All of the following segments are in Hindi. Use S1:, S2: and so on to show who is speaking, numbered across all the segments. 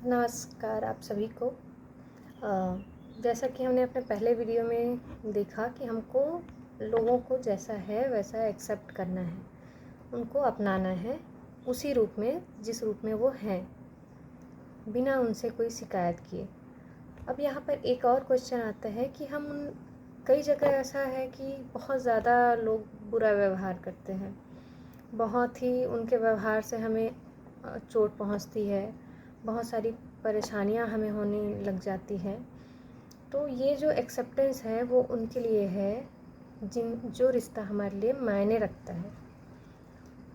S1: नमस्कार आप सभी को। जैसा कि हमने अपने पहले वीडियो में देखा कि हमको लोगों को जैसा है वैसा एक्सेप्ट करना है, उनको अपनाना है उसी रूप में जिस रूप में वो हैं, बिना उनसे कोई शिकायत किए। अब यहाँ पर एक और क्वेश्चन आता है कि कई जगह ऐसा है कि बहुत ज़्यादा लोग बुरा व्यवहार करते हैं, बहुत ही उनके व्यवहार से हमें चोट पहुँचती है, बहुत सारी परेशानियां हमें होने लग जाती हैं। तो ये जो एक्सेप्टेंस है वो उनके लिए है जो रिश्ता हमारे लिए मायने रखता है।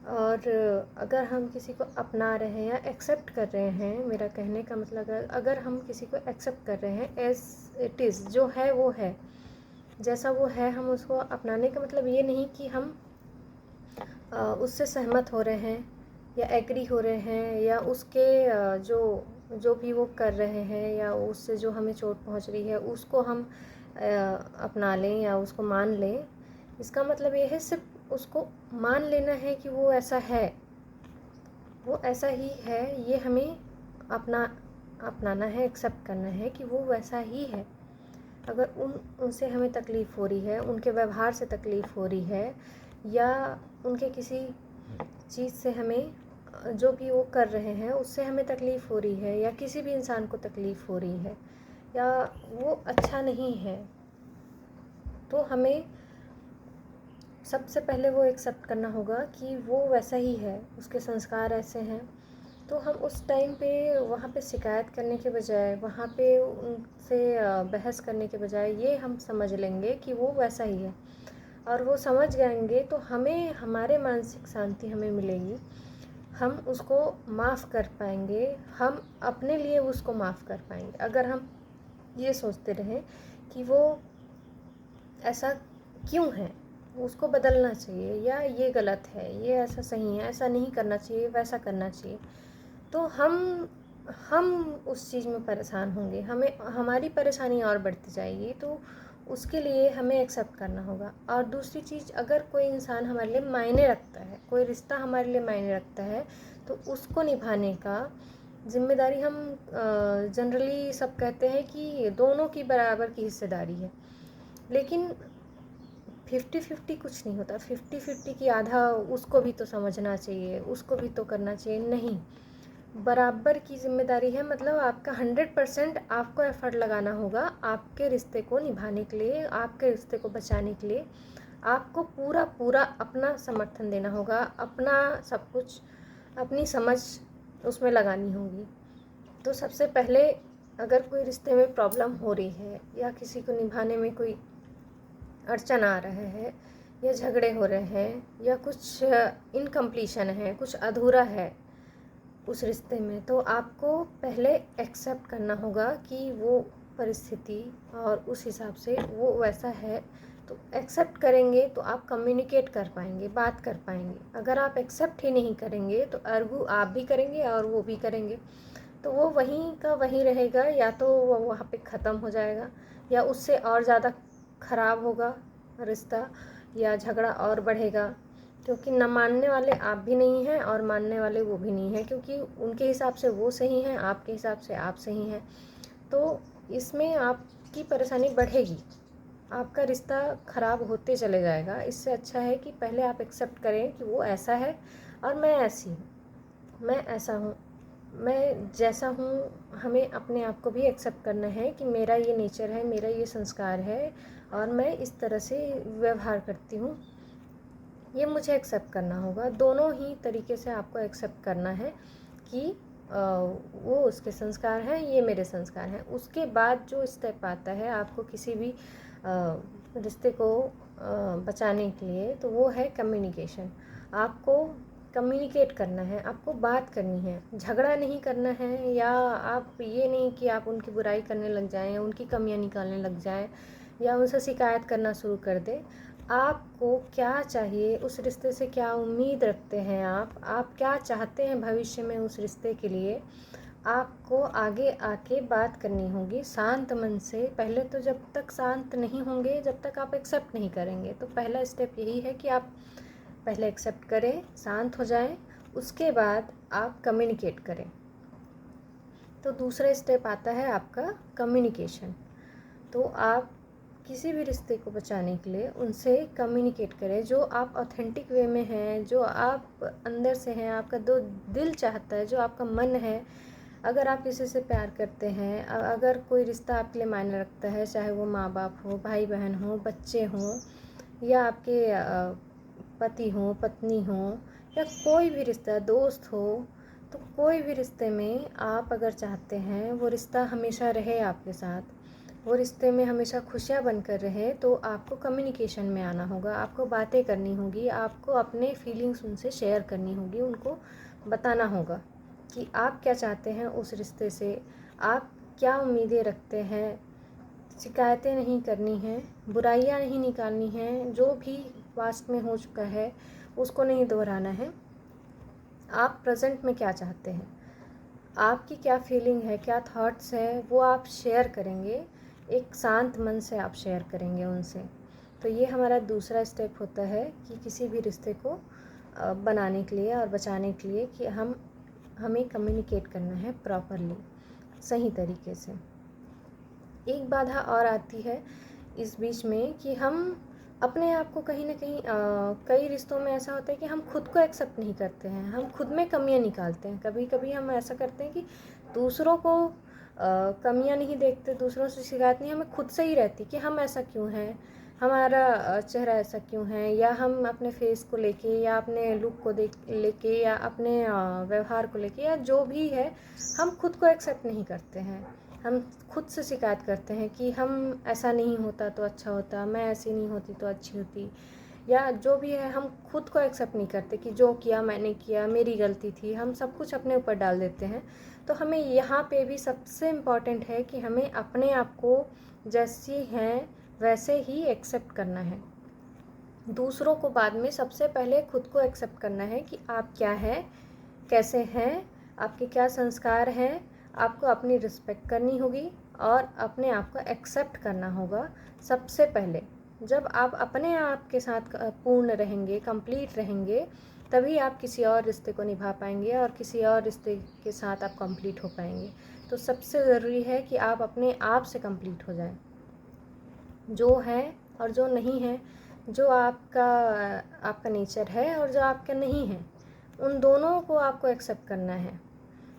S1: और अगर हम किसी को अपना रहे हैं या एक्सेप्ट कर रहे हैं, मेरा कहने का मतलब है अगर हम किसी को एक्सेप्ट कर रहे हैं एज इट इज़, जो है वो है, जैसा वो है, हम उसको अपनाने का मतलब ये नहीं कि हम उससे सहमत हो रहे हैं या एग्री हो रहे हैं या उसके जो भी वो कर रहे हैं या उससे जो हमें चोट पहुंच रही है उसको हम अपना लें या उसको मान लें। इसका मतलब ये है सिर्फ उसको मान लेना है कि वो ऐसा है, वो ऐसा ही है, ये हमें अपनाना है, एक्सेप्ट करना है कि वो वैसा ही है। अगर उनसे हमें तकलीफ़ हो रही है, उनके व्यवहार से तकलीफ़ हो रही है या उनके किसी चीज़ से हमें जो भी वो कर रहे हैं उससे हमें तकलीफ़ हो रही है या किसी भी इंसान को तकलीफ़ हो रही है या वो अच्छा नहीं है, तो हमें सबसे पहले वो एक्सेप्ट करना होगा कि वो वैसा ही है, उसके संस्कार ऐसे हैं। तो हम उस टाइम पे वहाँ पे शिकायत करने के बजाय, वहाँ पे उनसे बहस करने के बजाय ये हम समझ लेंगे कि वो वैसा ही है, और वो समझ जाएंगे तो हमें हमारे मानसिक शांति हमें मिलेगी, हम उसको माफ़ कर पाएंगे, हम अपने लिए उसको माफ़ कर पाएंगे। अगर हम ये सोचते रहें कि वो ऐसा क्यों है, उसको बदलना चाहिए या ये गलत है, ये ऐसा सही है, ऐसा नहीं करना चाहिए, वैसा करना चाहिए, तो हम उस चीज़ में परेशान होंगे, हमें हमारी परेशानी और बढ़ती जाएगी। तो उसके लिए हमें एक्सेप्ट करना होगा। और दूसरी चीज़, अगर कोई इंसान हमारे लिए मायने रखता है, कोई रिश्ता हमारे लिए मायने रखता है, तो उसको निभाने का जिम्मेदारी हम जनरली सब कहते हैं कि दोनों की बराबर की हिस्सेदारी है, लेकिन 50-50 कुछ नहीं होता। 50-50 की आधा उसको भी तो समझना चाहिए, उसको भी तो करना चाहिए, नहीं, बराबर की जिम्मेदारी है। मतलब आपका 100% आपको एफर्ट लगाना होगा आपके रिश्ते को निभाने के लिए, आपके रिश्ते को बचाने के लिए। आपको पूरा पूरा अपना समर्थन देना होगा, अपना सब कुछ, अपनी समझ उसमें लगानी होगी। तो सबसे पहले अगर कोई रिश्ते में प्रॉब्लम हो रही है या किसी को निभाने में कोई अड़चन आ रहा है या झगड़े हो रहे हैं या कुछ इनकम्प्लीशन है, कुछ अधूरा है उस रिश्ते में, तो आपको पहले एक्सेप्ट करना होगा कि वो परिस्थिति और उस हिसाब से वो वैसा है। तो एक्सेप्ट करेंगे तो आप कम्युनिकेट कर पाएंगे, बात कर पाएंगे। अगर आप एक्सेप्ट ही नहीं करेंगे तो आर्गू आप भी करेंगे और वो भी करेंगे, तो वो वहीं का वहीं रहेगा, या तो वो वहाँ पे ख़त्म हो जाएगा या उससे और ज़्यादा ख़राब होगा रिश्ता, या झगड़ा और बढ़ेगा। क्योंकि न मानने वाले आप भी नहीं हैं और मानने वाले वो भी नहीं हैं, क्योंकि उनके हिसाब से वो सही हैं, आपके हिसाब से आप सही हैं। तो इसमें आपकी परेशानी बढ़ेगी, आपका रिश्ता ख़राब होते चले जाएगा। इससे अच्छा है कि पहले आप एक्सेप्ट करें कि वो ऐसा है और मैं ऐसी हूँ, मैं ऐसा हूँ, मैं जैसा हूँ। हमें अपने आप को भी एक्सेप्ट करना है कि मेरा ये नेचर है, मेरा ये संस्कार है और मैं इस तरह से व्यवहार करती हूँ, ये मुझे एक्सेप्ट करना होगा। दोनों ही तरीके से आपको एक्सेप्ट करना है कि वो उसके संस्कार हैं, ये मेरे संस्कार हैं। उसके बाद जो स्टेप आता है आपको किसी भी रिश्ते को बचाने के लिए, तो वो है कम्युनिकेशन। आपको कम्युनिकेट करना है, आपको बात करनी है, झगड़ा नहीं करना है, या आप ये नहीं कि आप उनकी बुराई करने लग जाएं, उनकी कमियां निकालने लग जाएं या उनसे शिकायत करना शुरू कर दें। आपको क्या चाहिए, उस रिश्ते से क्या उम्मीद रखते हैं आप क्या चाहते हैं भविष्य में उस रिश्ते के लिए, आपको आगे आके बात करनी होगी शांत मन से। पहले तो जब तक शांत नहीं होंगे, जब तक आप एक्सेप्ट नहीं करेंगे, तो पहला स्टेप यही है कि आप पहले एक्सेप्ट करें, शांत हो जाएं, उसके बाद आप कम्युनिकेट करें। तो दूसरा स्टेप आता है आपका कम्युनिकेशन। तो आप किसी भी रिश्ते को बचाने के लिए उनसे कम्युनिकेट करें, जो आप ऑथेंटिक वे में हैं, जो आप अंदर से हैं, आपका जो दिल चाहता है, जो आपका मन है। अगर आप किसी से प्यार करते हैं, अगर कोई रिश्ता आपके लिए मायने रखता है, चाहे वो माँ बाप हो, भाई बहन हो, बच्चे हों, या आपके पति हो, पत्नी हो, या कोई भी रिश्ता, दोस्त हो, तो कोई भी रिश्ते में आप अगर चाहते हैं वो रिश्ता हमेशा रहे आपके साथ, वो रिश्ते में हमेशा खुशियाँ बनकर रहे, तो आपको कम्युनिकेशन में आना होगा, आपको बातें करनी होगी, आपको अपने फीलिंग्स उनसे शेयर करनी होगी, उनको बताना होगा कि आप क्या चाहते हैं उस रिश्ते से, आप क्या उम्मीदें रखते हैं। शिकायतें नहीं करनी हैं, बुराइयां नहीं निकालनी हैं, जो भी पास्ट में हो चुका है उसको नहीं दोहराना है। आप प्रेजेंट में क्या चाहते हैं, आपकी क्या फीलिंग है, क्या थॉट्स है, वो आप शेयर करेंगे, एक शांत मन से आप शेयर करेंगे उनसे। तो ये हमारा दूसरा स्टेप होता है कि किसी भी रिश्ते को बनाने के लिए और बचाने के लिए कि हमें कम्युनिकेट करना है प्रॉपरली, सही तरीके से। एक बाधा और आती है इस बीच में कि हम अपने आप को कहीं ना कहीं कई रिश्तों में ऐसा होता है कि हम खुद को एक्सेप्ट नहीं करते हैं, हम खुद में कमियां निकालते हैं। कभी कभी हम ऐसा करते हैं कि दूसरों को कमियां नहीं देखते, दूसरों से शिकायत नहीं, हमें खुद से ही रहती कि हम ऐसा क्यों हैं, हमारा चेहरा ऐसा क्यों है, या हम अपने फेस को लेके, या अपने लुक को देख लेके, या अपने व्यवहार को लेके, या जो भी है, हम खुद को एक्सेप्ट नहीं करते हैं। हम खुद से शिकायत करते हैं कि हम ऐसा नहीं होता तो अच्छा होता, मैं ऐसी नहीं होती तो अच्छी होती, या जो भी है हम खुद को एक्सेप्ट नहीं करते कि जो किया मैंने किया, मेरी गलती थी, हम सब कुछ अपने ऊपर डाल देते हैं। तो हमें यहाँ पे भी सबसे इम्पॉर्टेंट है कि हमें अपने आप को जैसी हैं वैसे ही एक्सेप्ट करना है। दूसरों को बाद में, सबसे पहले खुद को एक्सेप्ट करना है कि आप क्या हैं, कैसे हैं, आपके क्या संस्कार हैं। आपको अपनी रिस्पेक्ट करनी होगी और अपने आप को एक्सेप्ट करना होगा सबसे पहले। जब आप अपने आप के साथ पूर्ण रहेंगे, कंप्लीट रहेंगे, तभी आप किसी और रिश्ते को निभा पाएंगे और किसी और रिश्ते के साथ आप कंप्लीट हो पाएंगे। तो सबसे ज़रूरी है कि आप अपने आप से कंप्लीट हो जाएं, जो है और जो नहीं है, जो आपका नेचर है और जो आपका नहीं है, उन दोनों को आपको एक्सेप्ट करना है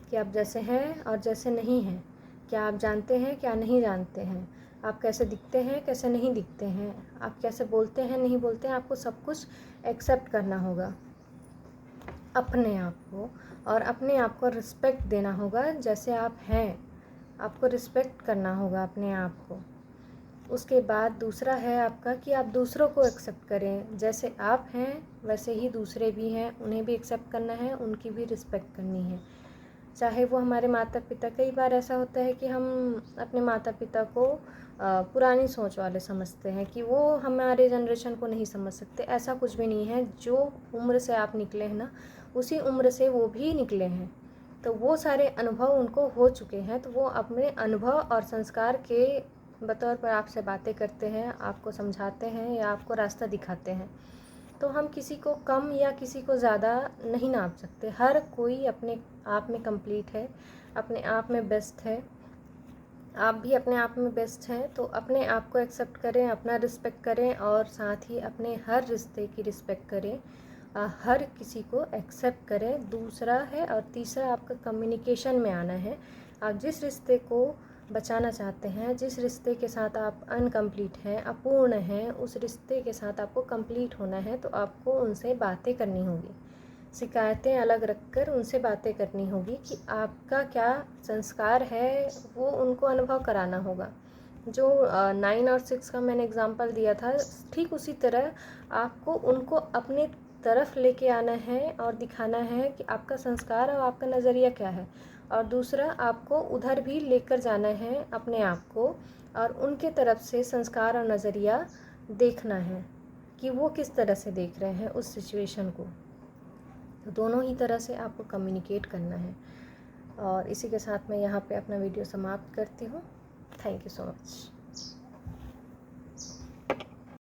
S1: कि आप जैसे हैं और जैसे नहीं हैं। क्या आप जानते हैं, क्या नहीं जानते हैं, आप कैसे दिखते हैं, कैसे नहीं दिखते हैं, आप कैसे बोलते हैं, नहीं बोलते हैं, आपको सब कुछ एक्सेप्ट करना होगा अपने आप को, और अपने आप को रिस्पेक्ट देना होगा जैसे आप हैं। आपको रिस्पेक्ट करना होगा अपने आप को। उसके बाद दूसरा है आपका कि आप दूसरों को एक्सेप्ट करें, जैसे आप हैं वैसे ही दूसरे भी हैं, उन्हें भी एक्सेप्ट करना है, उनकी भी रिस्पेक्ट करनी है। चाहे वो हमारे माता पिता, कई बार ऐसा होता है कि हम अपने माता पिता को पुरानी सोच वाले समझते हैं कि वो हमारे जनरेशन को नहीं समझ सकते। ऐसा कुछ भी नहीं है। जो उम्र से आप निकले हैं ना, उसी उम्र से वो भी निकले हैं, तो वो सारे अनुभव उनको हो चुके हैं, तो वो अपने अनुभव और संस्कार के बतौर पर आपसे बातें करते हैं, आपको समझाते हैं या आपको रास्ता दिखाते हैं। तो हम किसी को कम या किसी को ज़्यादा नहीं नाप सकते। हर कोई अपने आप में कंप्लीट है, अपने आप में बेस्ट है। आप भी अपने आप में बेस्ट हैं, तो अपने आप को एक्सेप्ट करें, अपना रिस्पेक्ट करें, और साथ ही अपने हर रिश्ते की रिस्पेक्ट करें, हर किसी को एक्सेप्ट करें। दूसरा है, और तीसरा आपका कम्युनिकेशन में आना है। आप जिस रिश्ते को बचाना चाहते हैं, जिस रिश्ते के साथ आप अनकम्प्लीट हैं, अपूर्ण हैं, उस रिश्ते के साथ आपको कंप्लीट होना है, तो आपको उनसे बातें करनी होगी, शिकायतें अलग रखकर उनसे बातें करनी होगी कि आपका क्या संस्कार है, वो उनको अनुभव कराना होगा। जो 9 और 6 का मैंने एग्जांपल दिया था, ठीक उसी तरह आपको उनको अपने तरफ लेके आना है और दिखाना है कि आपका संस्कार और आपका नज़रिया क्या है। और दूसरा, आपको उधर भी लेकर जाना है अपने आप को, और उनके तरफ से संस्कार और नज़रिया देखना है कि वो किस तरह से देख रहे हैं उस सिचुएशन को। तो दोनों ही तरह से आपको कम्युनिकेट करना है। और इसी के साथ मैं यहाँ पे अपना वीडियो समाप्त करती हूँ। Thank you so much.